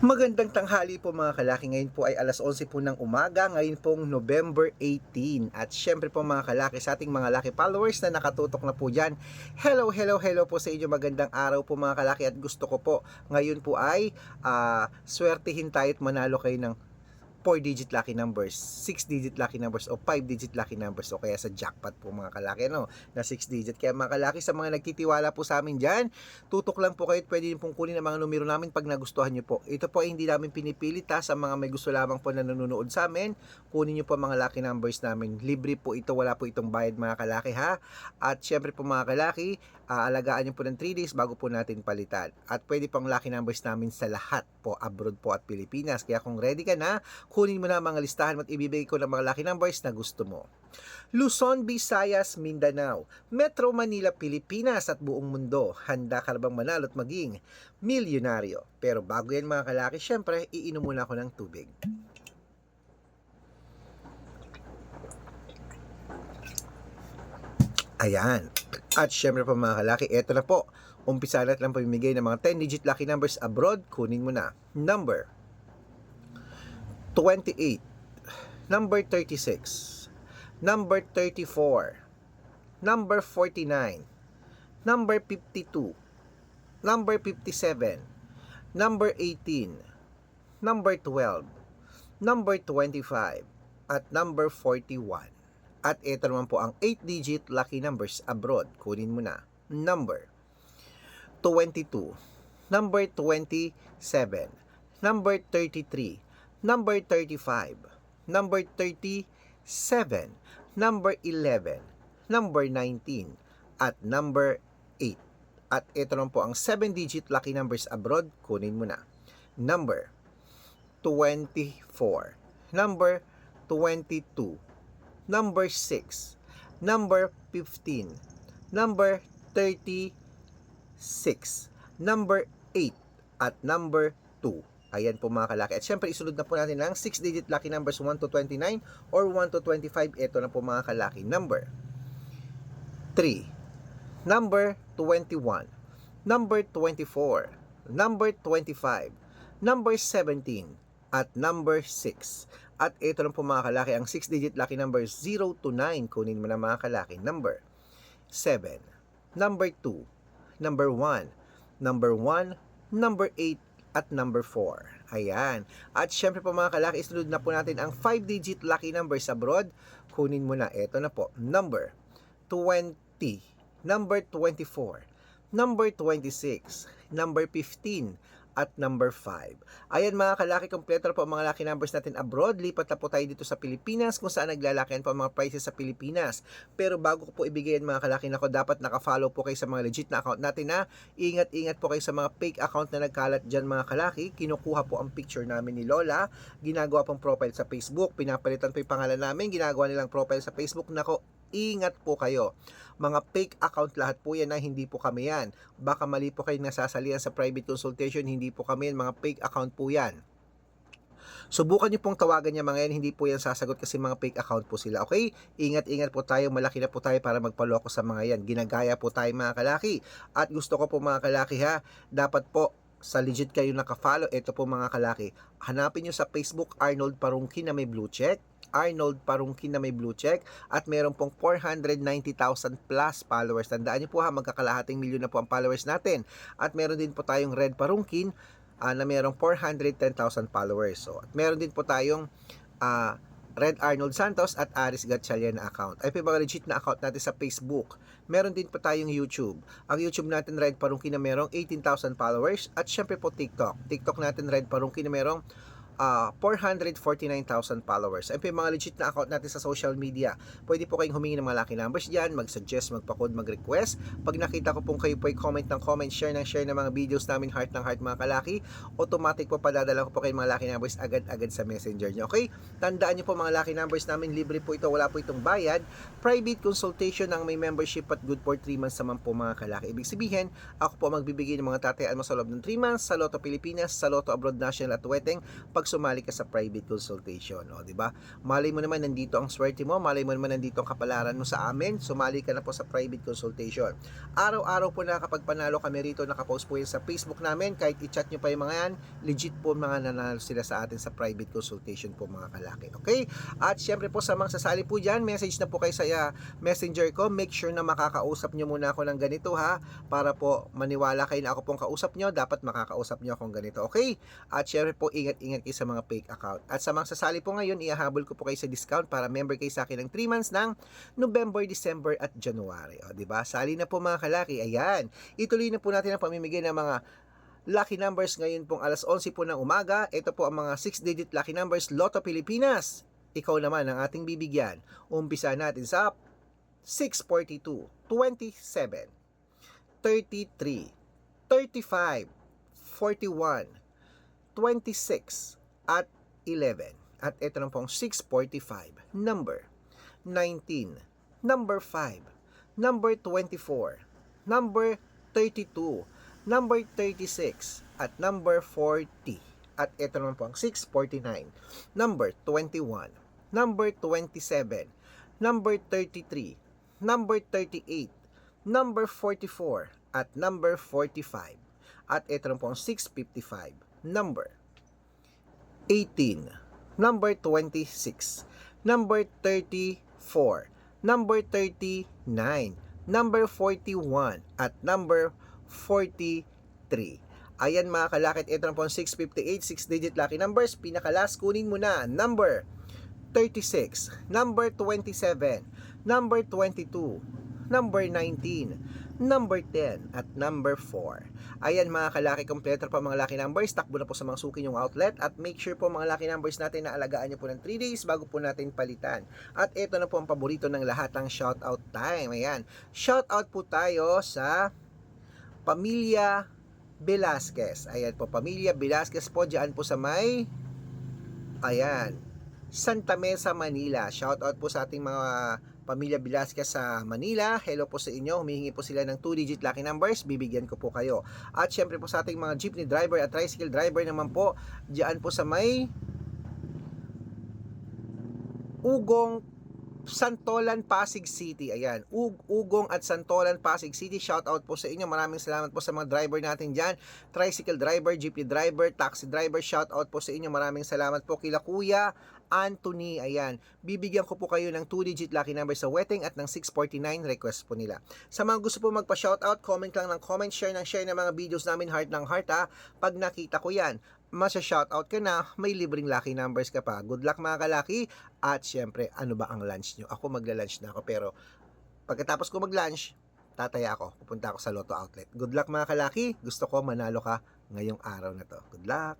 Magandang tanghali po mga kalaki. Ngayon po ay alas 11 po ng umaga. Ngayon pong November 18. At syempre po mga kalaki sa ating mga laki followers na nakatutok na po dyan. Hello, hello, hello po sa inyo. Magandang araw po mga kalaki. At gusto ko po ngayon po ay swertihin tayo at manalo kayo ng 4-digit lucky numbers, 6-digit lucky numbers o 5-digit lucky numbers o kaya sa jackpot po mga kalaki na 6-digit. Kaya mga kalaki sa mga nagtitiwala po sa amin dyan, tutok lang po kayo at pwede din pong kunin ang mga numero namin pag nagustuhan nyo po. Ito po ay hindi namin pinipilit sa mga may gusto lamang po na nanonood sa amin. Kunin nyo po mga lucky numbers namin. Libre po ito, wala po itong bayad mga kalaki ha. At syempre po mga kalaki, aalagaan nyo po ng 3 days bago po natin palitan. At pwede pang lucky numbers namin sa lahat po, abroad po at Pilipinas. Kaya kung ready ka na, kunin mo na mga listahan at ibibigay ko ng mga lucky numbers na gusto mo. Luzon, Visayas, Mindanao, Metro Manila, Pilipinas at buong mundo. Handa ka na bang manalo at maging milyonaryo? Pero bago yan mga kalaki, syempre, iinom muna ako ng tubig. Ayan. At syempre po mga kalaki, eto na po. Umpisa natin lang pamimigay ng mga 10-digit lucky numbers abroad. Kunin mo na. Number 28, number 36, number 34, number 49, number 52, number 57, number 18, number 12, number 25, at number 41. At ito naman po ang 8-digit lucky numbers abroad. Kunin mo na. Number 22, number 27, number 33, number 35, number 37, number 11, number 19, at number 8. At ito naman po ang 7-digit lucky numbers abroad. Kunin mo na. Number 24, number 22, number 6, number 15, number 36, number 8, at number 2. Ayan po mga kalaki. At syempre isunod na po natin lang 6-digit lucky numbers 1 to 29 or 1 to 25. Ito na po mga kalaki. Number 3, number 21, number 24, number 25, number 17, at number 6. At ito na po mga kalaki ang 6-digit lucky numbers 0 to 9. Kunin mo na mga kalaki. Number 7, number 2, number 1, number 1, number 8, at number 4. Ayan. At syempre po mga kalaki, isunod na po natin ang 5-digit lucky numbers abroad. Kunin mo na. Ito na po. Number 20, number 24, number 26, number 15, at number 5. Ayan mga kalaki, kompleto na po ang mga lucky numbers natin abroad. Lipat na po tayo dito sa Pilipinas kung saan naglalakihan po ang mga prices sa Pilipinas. Pero bago ko po ibigay mga kalaki nako, dapat naka-follow po kayo sa mga legit na account natin na ingat-ingat po kayo sa mga fake account na nagkalat dyan mga kalaki. Kinukuha po ang picture namin ni Lola, ginagawa pong profile sa Facebook, pinapalitan po yung pangalan namin, ginagawa nilang profile sa Facebook. Nako, ingat po kayo. Mga fake account lahat po yan na hindi po kami yan. Baka mali po kayo nasasalihan sa private consultation, hindi po kami yan, mga fake account po yan. Subukan niyo pong tawagan niya mga yan, hindi po yan sasagot kasi mga fake account po sila. Okay? Ingat-ingat po tayo, malaki na po tayo para magpaloko sa mga yan. Ginagaya po tayo mga kalaki. At gusto ko po mga kalaki ha, dapat po sa legit kayo nakafollow. Ito po mga kalaki, hanapin nyo sa Facebook Arnold Parungkin na may blue check, Arnold Parungkin na may blue check, at meron pong 490,000 plus followers. Tandaan nyo po ha, magkakalahating milyon na po ang followers natin. At meron din po tayong Red Parungkin na merong 410,000 followers. So, at meron din po tayong Red Arnold Santos at Aris Gatchalian na account. Ay po yung mga legit na account natin sa Facebook. Meron din po tayong YouTube. Ang YouTube natin Red Parungkin na merong 18,000 followers. At syempre po TikTok. TikTok natin Red Parungkin na merong 449,000 followers. Ayun po yung mga legit na account natin sa social media. Pwede po kayong humingi ng mga lucky numbers dyan, mag-suggest, magpa-code, mag-request. Pag nakita ko pong kayo po ay comment ng comment, share ng mga videos namin, heart ng heart mga kalaki, automatic po padadala ko po kayo mga lucky numbers agad-agad sa messenger nyo. Okay? Tandaan nyo po mga lucky numbers namin, libre po ito, wala po itong bayad. Private consultation ang may membership at good for 3 months naman po mga kalaki. Ibig sabihin, ako po magbibigay ng mga tatayaan mo sa loob ng 3 months sa Lotto Pilipinas, sa Lotto Abroad National at Weteng. Pag pag sumali ka sa private consultation, o, di ba? Malay mo naman nandito ang swerte mo, malay mo naman nandito ang kapalaran mo sa amin, sumali ka na po sa private consultation. Araw-araw po kapag panalo kami rito, nakapost po yan sa Facebook namin, kahit i-chat nyo pa yung mga yan, legit po mga nanalo sila sa atin sa private consultation po mga kalaki, okay? At syempre po sa mga sasali po dyan, message na po kayo sa messenger ko, make sure na makakausap nyo muna ako ng ganito ha, para po maniwala kayo na ako pong kausap nyo, dapat makakausap nyo akong ganito, okay? At syempre po, ingat-ingat kayo sa mga fake account. At sa mga sasali po ngayon, ihahabol ko po kayo sa discount para member kayo sa akin ng 3 months ng November, December at January. O, diba? Sali na po mga kalaki. Ayan. Ituloy na po natin ang pamimigay ng mga lucky numbers ngayon pong alas 11 po ng umaga. Ito po ang mga 6-digit lucky numbers Lotto Pilipinas. Ikaw naman ang ating bibigyan. Umpisa natin sa 642, 27, 33, 35, 41, 26, at 11. At ito lang pong 645, number 19, number 5, number 24, number 32, number 36, at number 40. At ito naman po ang 649, number 21, number 27, number 33, number 38, number 44, at number 45. At ito naman po ang 655, number 18, number 26, number 34, number 39, number 41, at number 43. Ayan mga kalakit, ito na po ang 658, 6-digit lucky numbers. Pinaka-last, kunin mo na, number 36, number 27, number 22, number 19, number 10, at number 4. Ayan mga kalaki, kompleto pa mga lucky numbers. Takbo na po sa mga suki yung outlet. At make sure po mga lucky numbers natin na alagaan nyo po ng 3 days bago po natin palitan. At ito na po ang paborito ng lahat, ng shoutout time. Ayan, shoutout po tayo sa Pamilya Velasquez. Ayan po, Pamilya Velasquez po, dyan po sa may, ayan, Santa Mesa, Manila. Shoutout po sa ating mga Pamilya Velasquez sa Manila. Hello po sa inyo. Humihingi po sila ng 2-digit lucky numbers. Bibigyan ko po kayo. At syempre po sa ating mga jeepney driver at tricycle driver naman po, diyan po sa may Ugong, Santolan, Pasig City. Ayan, Ugong at Santolan, Pasig City. Shout out po sa inyo. Maraming salamat po sa mga driver natin dyan. Tricycle driver, jeepney driver, taxi driver. Shout out po sa inyo. Maraming salamat po kila Kuya Anthony. Ayan, bibigyan ko po kayo ng 2-digit lucky number sa wedding at ng 649 request po nila. Sa mga gusto po magpa-shoutout, comment lang ng comment, share ng mga videos namin, heart ng heart ha. Pag nakita ko yan, masya-shoutout ka na, may libreng lucky numbers ka pa. Good luck mga kalaki. At syempre, ano ba ang lunch nyo? Ako magla-lunch na ako, pero pagkatapos ko mag-lunch, tataya ako, pupunta ako sa Lotto Outlet. Good luck mga kalaki. Gusto ko manalo ka ngayong araw na to. Good luck.